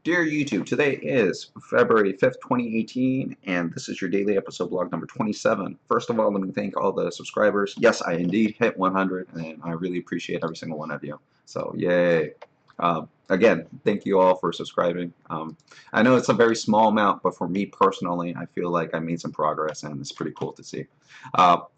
Dear YouTube, today is February 5th, 2018, and this is your daily episode blog number 27. First of all, let me thank all the subscribers. Yes, I indeed hit 100, and I really appreciate every single one of you. So, yay. Again, thank you all for subscribing. I know it's a very small amount, but for me personally, I feel like I made some progress, and it's pretty cool to see.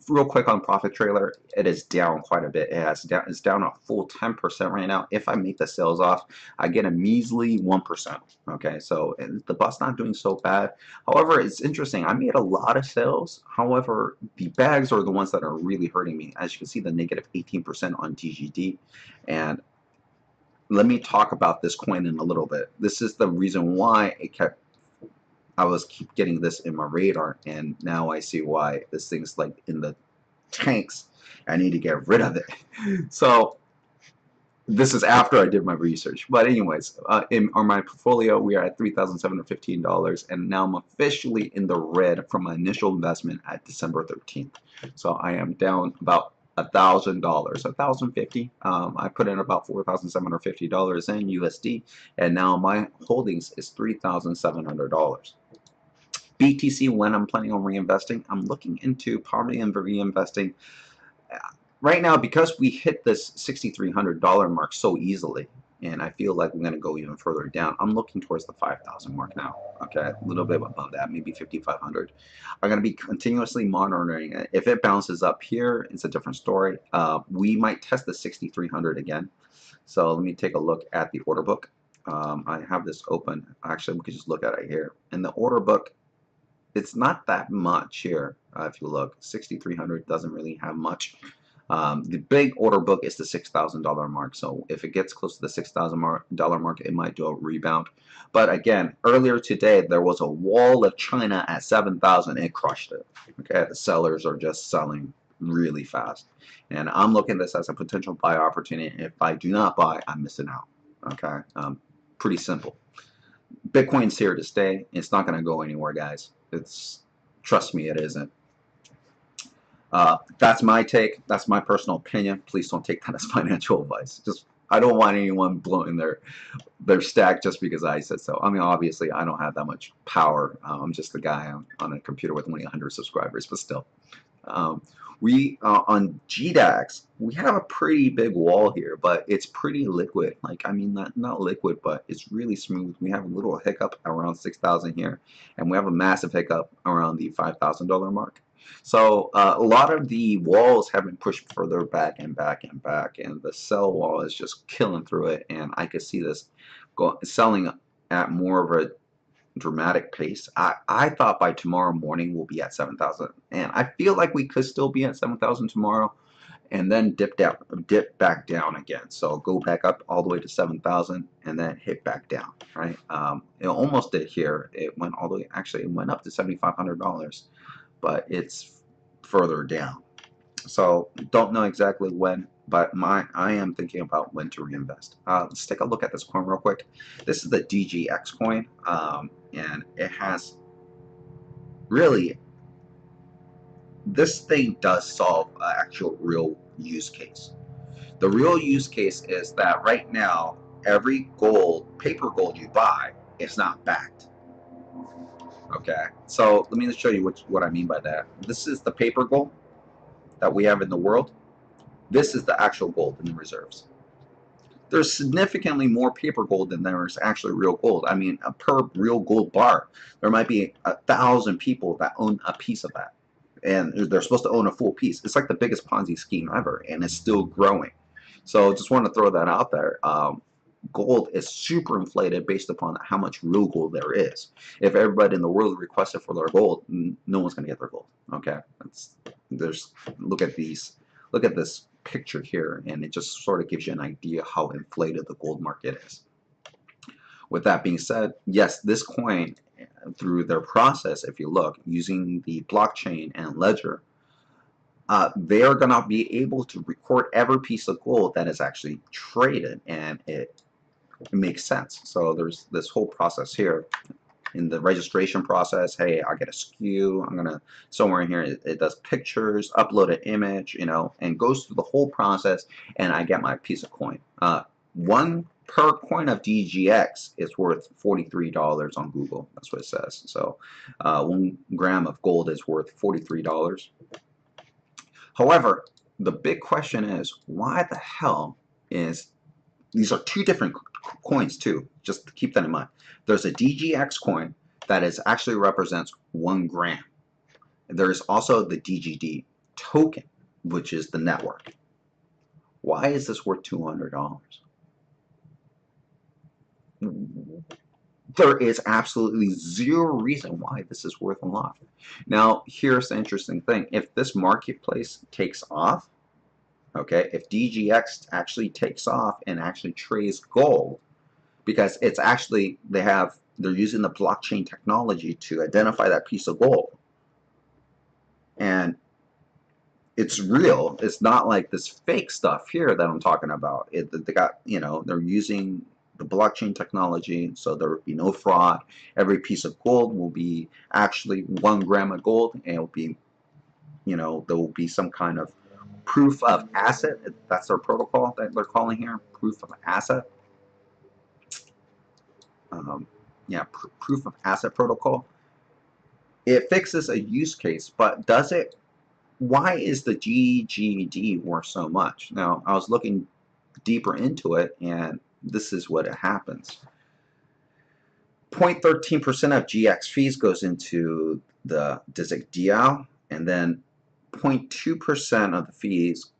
Real quick on Profit Trailer, it is down quite a bit. It's down a full 10% right now. If I make the sales off, I get a measly 1%. Okay, so the bot's not doing so bad. However, it's interesting. I made a lot of sales. However, the bags are the ones that are really hurting me. As you can see, the negative 18% on DGD, and let me talk about this coin in a little bit. This is the reason why I was keep getting this in my radar, and now I see why this thing's like in the tanks. I need to get rid of it. So this is after I did my research. But anyways, on my portfolio, we are at $3,715, and now I'm officially in the red from my initial investment at December 13th. So I am down about $1,000, $1,050. I put in about $4,750 in USD, and now my holdings is $3,700. BTC, when I'm planning on reinvesting, I'm looking into probably reinvesting right now, because we hit this $6,300 mark so easily, and I feel like we're going to go even further down. I'm looking towards the 5,000 mark now. Okay, a little bit above that, maybe 5,500. I'm going to be continuously monitoring it. If it bounces up here, it's a different story. We might test the 6,300 again. So let me take a look at the order book. I have this open. Actually, we could just look at it here. In the order book, it's not that much here. If you look, 6,300 doesn't really have much. The big order book is the $6,000 mark. So if it gets close to the $6,000 mark, it might do a rebound. But again, earlier today, there was a wall of China at 7,000. It crushed it. Okay, the sellers are just selling really fast. And I'm looking at this as a potential buy opportunity. If I do not buy, I'm missing out. Okay, pretty simple. Bitcoin's here to stay. It's not going to go anywhere, guys. Trust me, it isn't. That's my take. That's my personal opinion. Please don't take that as financial advice. I don't want anyone blowing their stack just because I said so. I mean, obviously, I don't have that much power. I'm just a guy on a computer with only 100 subscribers, but still. On GDAX, we have a pretty big wall here, but it's pretty liquid. Like, I mean, not liquid, but it's really smooth. We have a little hiccup around 6,000 here, and we have a massive hiccup around the $5,000 mark. So a lot of the walls have been pushed further back and back and back, and the sell wall is just killing through it. And I could see this selling at more of a dramatic pace. I thought by tomorrow morning we'll be at 7,000, and I feel like we could still be at 7,000 tomorrow, and then dip back down again. So go back up all the way to 7,000, and then hit back down. Right? It almost did here. It went all the way. Actually, it went up to $7,500, but it's further down. So don't know exactly when, but I am thinking about when to reinvest. Let's take a look at this coin real quick. This is the DGX coin, and it has really, this thing does solve an actual real use case. The real use case is that right now, every paper gold you buy is not backed. Okay, so let me just show you what I mean by that. This is the paper gold that we have in the world. This is the actual gold in the reserves. There's significantly more paper gold than there is actually real gold. I mean, per real gold bar, there might be 1,000 people that own a piece of that, and they're supposed to own a full piece. It's like the biggest Ponzi scheme ever, and it's still growing. So just want to throw that out there. Gold is super inflated based upon how much real gold there is. If everybody in the world requested for their gold, no one's going to get their gold. Okay, look at this picture here, and it just sort of gives you an idea how inflated the gold market is. With that being said, yes, this coin, through their process, if you look, using the blockchain and ledger, they are going to be able to record every piece of gold that is actually traded, and it makes sense. So there's this whole process here in the registration process. Hey, I get a SKU. I'm gonna somewhere in here it does pictures, upload an image, and goes through the whole process, and I get my piece of coin. One per coin of DGX is worth $43 on Google. That's what it says. So 1 gram of gold is worth $43. However, the big question is, why the hell is, these are two different coins too, just keep that in mind. There's a DGX coin that is actually represents 1 gram. There's also the DGD token, which is the network. Why is this worth $200? There is absolutely zero reason why this is worth a lot. Now, here's the interesting thing. If this marketplace takes off, okay, if DGX actually takes off and actually trades gold, because it's actually, they're using the blockchain technology to identify that piece of gold. And it's real. It's not like this fake stuff here that I'm talking about. They got, they're using the blockchain technology, so there will be no fraud. Every piece of gold will be actually 1 gram of gold, and it'll be, there will be some kind of proof of asset. That's their protocol that they're calling here, proof of asset. Yeah, proof of asset protocol. It fixes a use case, but does it? Why is the DGD worth so much? Now, I was looking deeper into it, and this is what it happens. 0.13% of GX fees goes into the DGD, and then 0.2% of the fees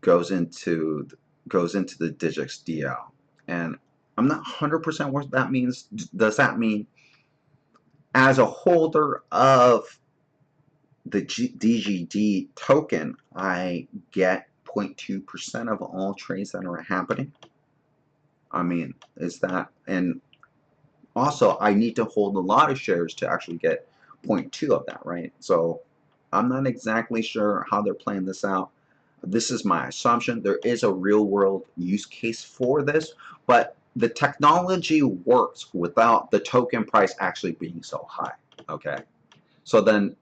goes into the DGD. And I'm not 100% what that means. Does that mean as a holder of the DGD token, I get 0.2% of all trades that are happening? I mean, is that, and also I need to hold a lot of shares to actually get 0.2 of that, right? So I'm not exactly sure how they're playing this out. This is my assumption. There is a real world use case for this, but the technology works without the token price actually being so high, okay? So then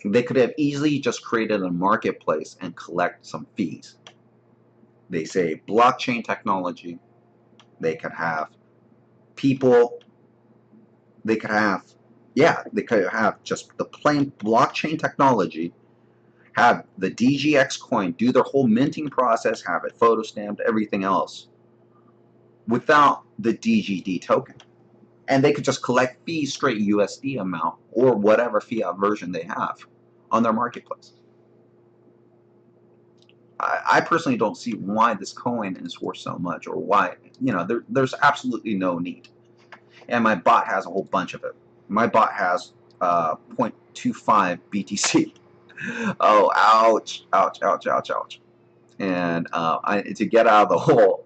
they could have easily just created a marketplace and collect some fees. They say blockchain technology. They could have people. They could have, yeah, they could have just the plain blockchain technology, have the DGX coin do their whole minting process, have it photo stamped, everything else, without the DGD token. And they could just collect fees straight USD amount or whatever fiat version they have on their marketplace. I personally don't see why this coin is worth so much, or why, there's absolutely no need. And my bot has a whole bunch of it. My bot has 0.25 BTC. Oh, ouch, ouch, ouch, ouch, ouch. And to get out of the hole,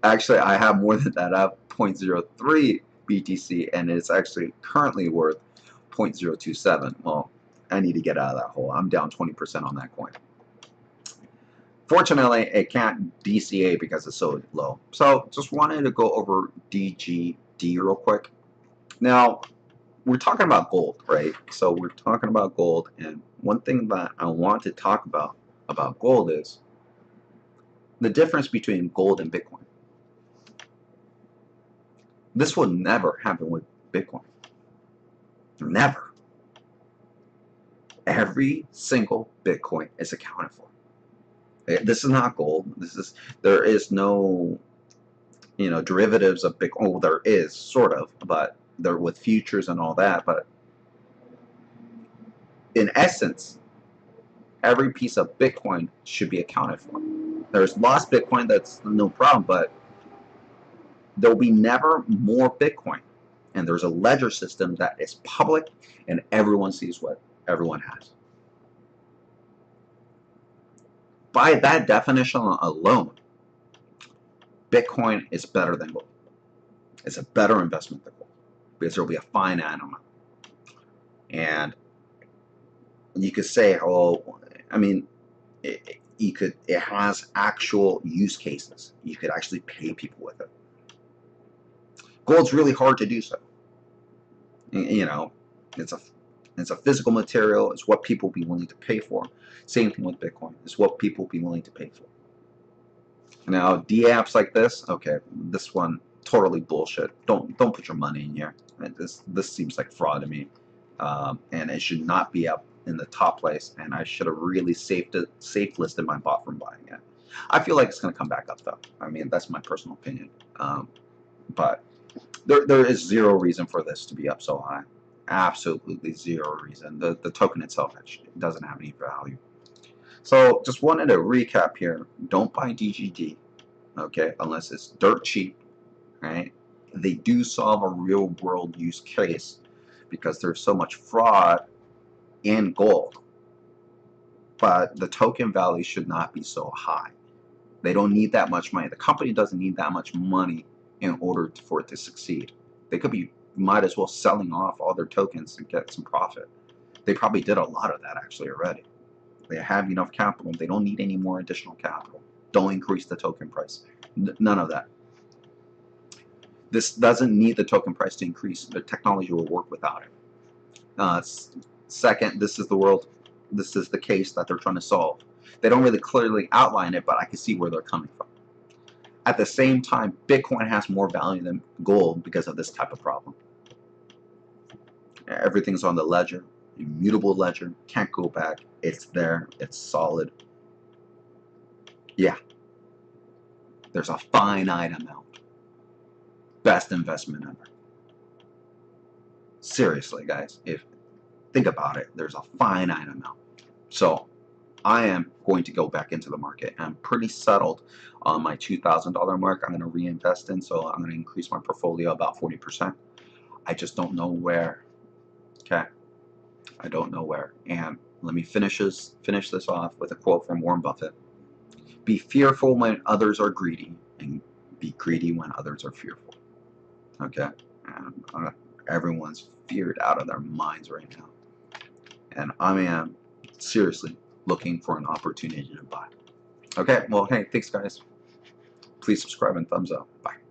actually I have more than that. I have 0.03 BTC, and it's actually currently worth 0.027. Well, I need to get out of that hole. I'm down 20% on that coin. Fortunately, it can't DCA because it's so low. So just wanted to go over DGD real quick. Now, we're talking about gold, right? So we're talking about gold, and one thing that I want to talk about gold is the difference between gold and Bitcoin. This will never happen with Bitcoin. Never. Every single Bitcoin is accounted for. This is not gold. There is no, derivatives of Bitcoin. Well, there is sort of, but they're with futures and all that. But in essence, every piece of Bitcoin should be accounted for. There's lost Bitcoin, that's no problem, but there'll be never more Bitcoin. And there's a ledger system that is public, and everyone sees what everyone has. By that definition alone, Bitcoin is better than gold. It's a better investment than gold because there will be a finite amount. And you could say, oh, I mean, it has actual use cases. You could actually pay people with it. Gold's really hard to do so. It's a physical material. It's what people will be willing to pay for. Same thing with Bitcoin. It's what people will be willing to pay for. Now, D-apps like this, okay, this one totally bullshit. Don't put your money in here. This seems like fraud to me, and it should not be up in the top place. And I should have really safe listed my bot from buying it. I feel like it's going to come back up though. I mean, that's my personal opinion. But there is zero reason for this to be up so high. Absolutely zero reason. The token itself actually doesn't have any value. So just wanted to recap here. Don't buy DGD, okay, unless it's dirt cheap, right? They do solve a real world use case because there's so much fraud in gold, but the token value should not be so high. They don't need that much money. The company doesn't need that much money in order for it to succeed. They could be, might as well selling off all their tokens to get some profit. They probably did a lot of that actually already. They have enough capital. They don't need any more additional capital. Don't increase the token price. None of that. This doesn't need the token price to increase. The technology will work without it. Second, this is the world. This is the case that they're trying to solve. They don't really clearly outline it, but I can see where they're coming from. At the same time, Bitcoin has more value than gold because of this type of problem. Everything's on the ledger, immutable ledger, can't go back. It's there, it's solid. Yeah, there's a finite amount. Best investment ever. Seriously, guys, think about it, there's a finite amount. So I am going to go back into the market. I'm pretty settled on my $2,000 mark. I'm going to reinvest in, so I'm going to increase my portfolio about 40%. I just don't know where. Okay, I don't know where. And let me finish this off with a quote from Warren Buffett. Be fearful when others are greedy, and be greedy when others are fearful. Okay, and everyone's feared out of their minds right now, and I am seriously looking for an opportunity to buy. Okay, well, hey, thanks guys. Please subscribe and thumbs up. Bye.